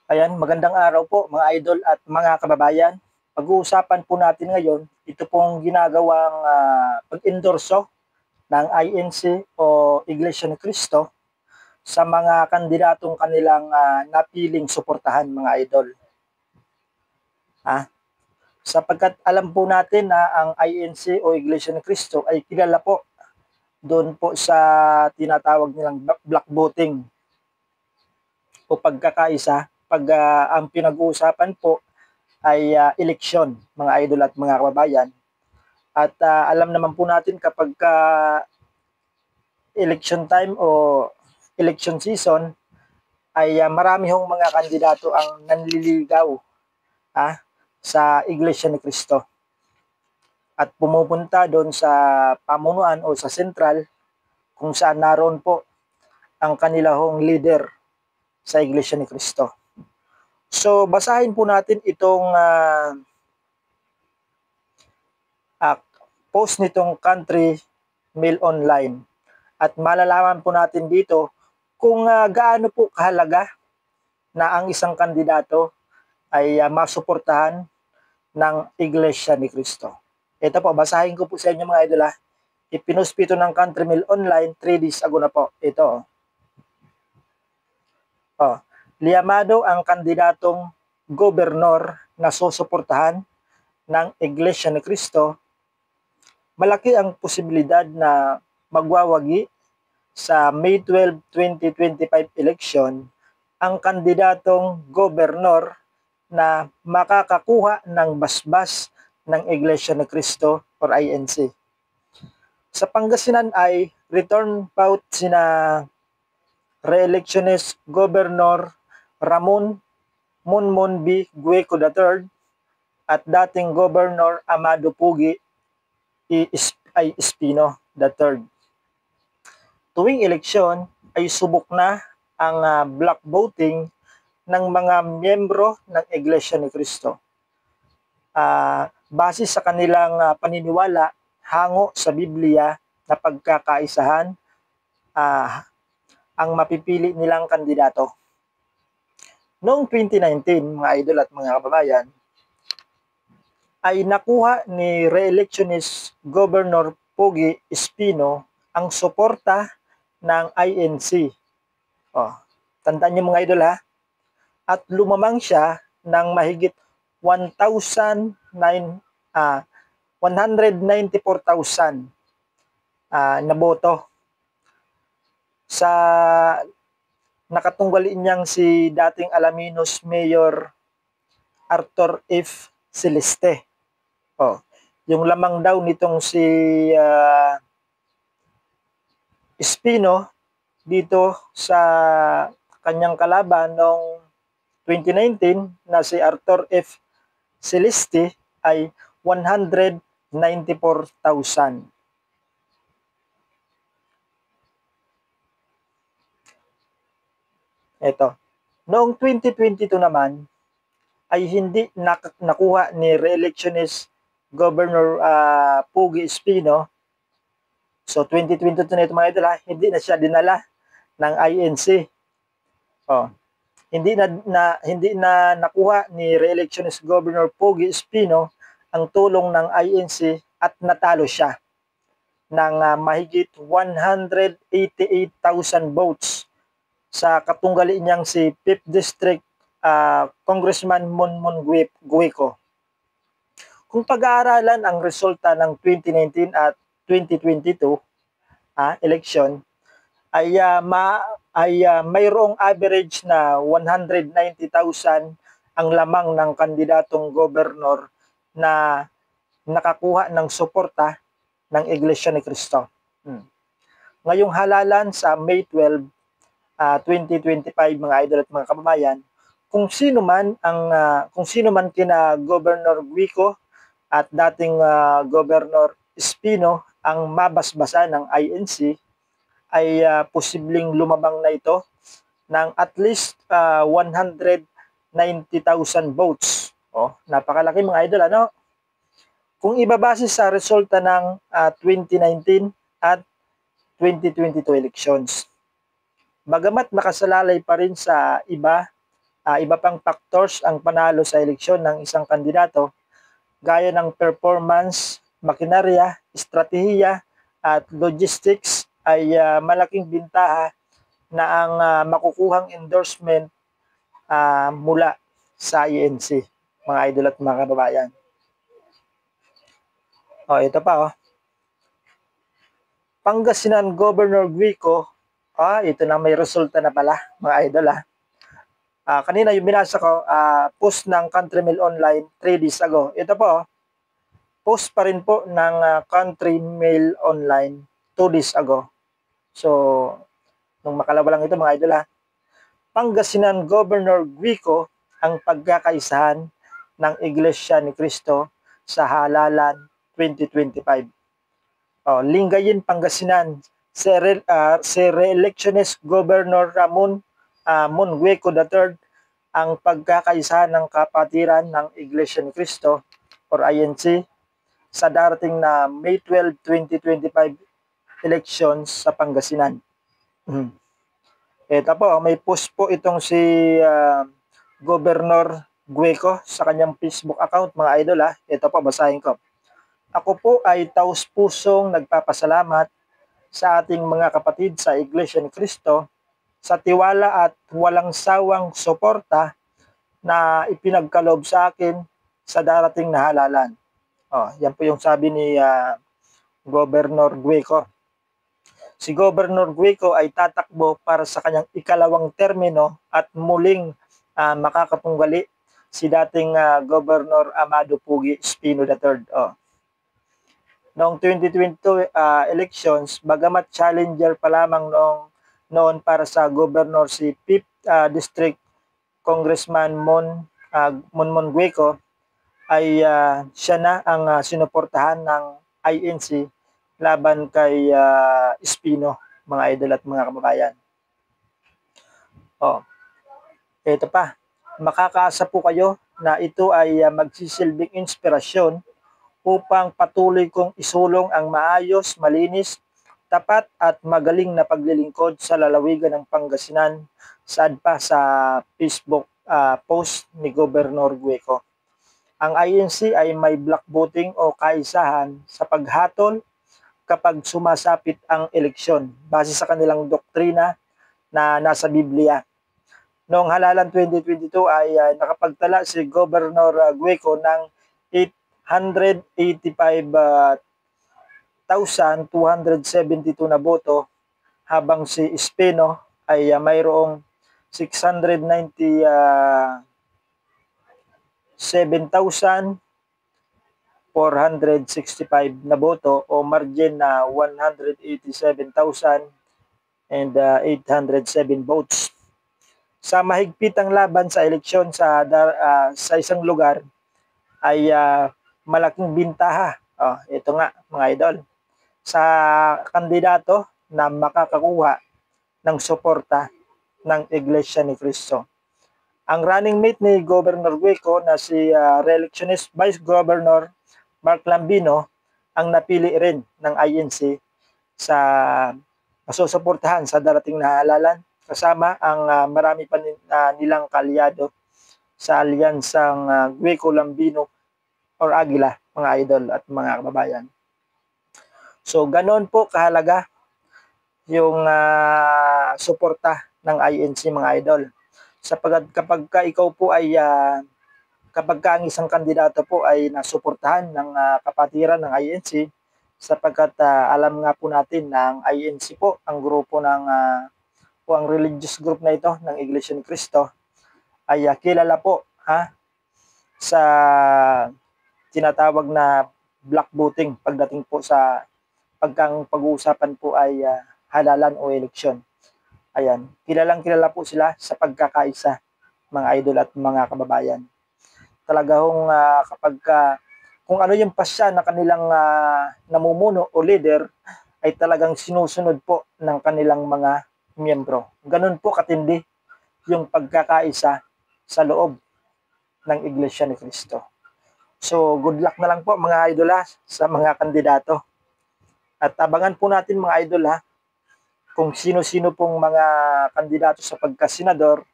Ayan, magandang araw po mga idol at mga kababayan. Pag-uusapan po natin ngayon, ito pong ginagawang pag-endorso ng INC o Iglesia ni Cristo sa mga kandidatong kanilang napiling suportahan mga idol. Sapagkat alam po natin na ang INC o Iglesia ni Cristo ay kilala po doon po sa tinatawag nilang black voting o pagkakaisa pag ang pinag-uusapan po ay eleksyon, mga idol at mga kababayan. At alam naman po natin kapag election time o election season ay marami hong mga kandidato ang nanliligaw sa Iglesia ni Cristo at pumupunta doon sa pamunuan o sa sentral kung saan naroon po ang kanilang leader sa Iglesia ni Cristo. So basahin po natin itong post nitong Country Mail Online at malalaman po natin dito kung gaano po kahalaga na ang isang kandidato ay masuportahan ng Iglesia ni Cristo. Ito po, basahin ko po sa inyo mga idol. Ipinuspito ng Country Mail Online 3 days ago na po. Ito. Liyamado ang kandidatong gobernador na susuportahan ng Iglesia ni Cristo. Malaki ang posibilidad na magwawagi sa May 12, 2025 election ang kandidatong gobernador na makakakuha ng basbas ng Iglesia ni Cristo or INC. Sa Pangasinan ay return bout sina re-electionist Governor Ramon Monmon B. Gueco III at dating Governor Amado Pugi ay Espino III. Tuwing eleksyon ay subok na ang black voting ng mga miyembro ng Iglesia ni Cristo. Base sa kanilang paniniwala, hango sa Biblia na pagkakaisahan ang mapipili nilang kandidato. Noong 2019, mga idol at mga kababayan, ay nakuha ni re-electionist Governor Pogi Espino ang suporta ng INC. Tandaan niyo mga idol at lumamang siya ng mahigit 194,000 na boto sa nakatunggali niyang si dating Alaminos Mayor Arthur F. Celeste. Yung lamang daw nitong si Espino dito sa kanyang kalaban noong 2019 na si Arthur F. Celeste ay 194,000. Ito. Noong 2022 naman ay hindi nakuha ni re-electionist Governor Pogi Espino. So 2022 na ito mga idol hindi na siya dinala ng INC. Hindi na nakuha ni re-electionist Governor Pogi Espino ang tulong ng INC at natalo siya ng mahigit 188,000 votes sa katunggali niyang si 5th District Congressman Monmon Gueco. Kung pag-aaralan ang resulta ng 2019 at 2022 election, ay mayroong average na 190,000 ang lamang ng kandidatong gobernador na nakakuha ng suporta ng Iglesia ni Cristo. Ngayong halalan sa May 12, 2025 mga idol at mga kababayan, kung sino man kina Governor Guico at dating Governor Espino ang mabasbasa ng INC ay posibleng lumabang na ito ng at least 190,000 votes. Napakalaki mga idol Kung ibabase sa resulta ng 2019 at 2022 elections. Bagamat nakasalalay pa rin sa iba Iba pang factors ang panalo sa eleksyon ng isang kandidato gaya ng performance, makinarya, estratehiya at logistics ay malaking bintaha na ang makukuhang endorsement mula sa INC, mga idol at mga kababayan. Ito pa Pangasinan Governor Guico, ito na may resulta na pala, mga idol kanina yung binasa ko, post ng Country Mail Online 3 days ago. Ito po, post pa rin po ng Country Mail Online 2 days ago. So, nung makalawa lang ito mga idol Pangasinan Governor Guico ang pagkakaisahan ng Iglesia ni Cristo sa Halalan 2025. Lingayen, Pangasinan, si re-electionist Governor Ramon Guico III ang pagkakaisahan ng kapatiran ng Iglesia ni Cristo or INC sa darating na May 12, 2025 elections sa Pangasinan. Ito po, may post po itong si Governor Guico sa kanyang Facebook account, mga idol Ito po, basahin ko. Ako po ay taus-pusong nagpapasalamat sa ating mga kapatid sa Iglesia ni Cristo sa tiwala at walang sawang suporta na ipinagkaloob sa akin sa darating na halalan. Yan po yung sabi ni Governor Guico. Si Governor Guico ay tatakbo para sa kanyang ikalawang termino at muling makakatunggali si dating Governor Amado Pugi Espino III. Noong 2022 elections, bagamat challenger pa lamang noon para sa governor si 5th District Congressman Monmon Guico, ay siya na ang sinuportahan ng INC laban kay Espino, mga idol at mga kababayan. Ito pa, makakaasa po kayo na ito ay magsisilbing inspirasyon upang patuloy kong isulong ang maayos, malinis, tapat at magaling na paglilingkod sa lalawigan ng Pangasinan, saad pa sa Facebook post ni Governor Guico. Ang INC ay may block voting o kaisahan sa paghatol kapag sumasapit ang eleksyon base sa kanilang doktrina na nasa Biblia. Noong halalan 2022 ay nakapagtala si Governor Guico ng 185,272 na boto habang si Espino ay mayroong 697,465 na boto o margin na 187,807 votes. Sa mahigpitang laban sa eleksyon sa isang lugar ay malaking bintaha. Ito nga mga idol, sa kandidato na makakakuha ng suporta ng Iglesia ni Cristo. Ang running mate ni Governor Guico na si re-electionist Vice Governor Mark Lambino ang napili rin ng INC sa masusuportahan sa darating na halalan, kasama ang marami pa nilang kalyado sa alyansang Guico Lambino or Aguila, mga idol at mga kababayan. So, ganoon po kahalaga yung suporta ng INC, mga idol. Sapagkat kapag ikaw po ay kapag ang isang kandidato po ay nasuportahan ng kapatiran ng INC, sapagkat alam nga po natin na ang INC po, ang grupo ng o ang religious group na ito ng Iglesia ni Cristo ay kilala po sa tinatawag na block voting pagdating po sa pagkang pag-uusapan po ay halalan o eleksyon. Ayan, kilala po sila sa pagkakaisa, mga idol at mga kababayan. Talaga hong kung ano yung pasya na kanilang namumuno o leader ay talagang sinusunod po ng kanilang mga miyembro. Ganun po katindi yung pagkakaisa sa loob ng Iglesia ni Cristo. So, good luck na lang po mga idol sa mga kandidato. At abangan po natin mga idol kung sino-sino pong mga kandidato sa pagkasenador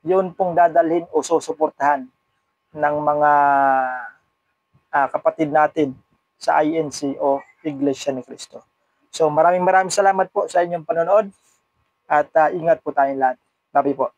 yun pong dadalhin o susuportahan ng mga kapatid natin sa INC o Iglesia ni Cristo. So maraming salamat po sa inyong panonood at ingat po tayong lahat. Bye po.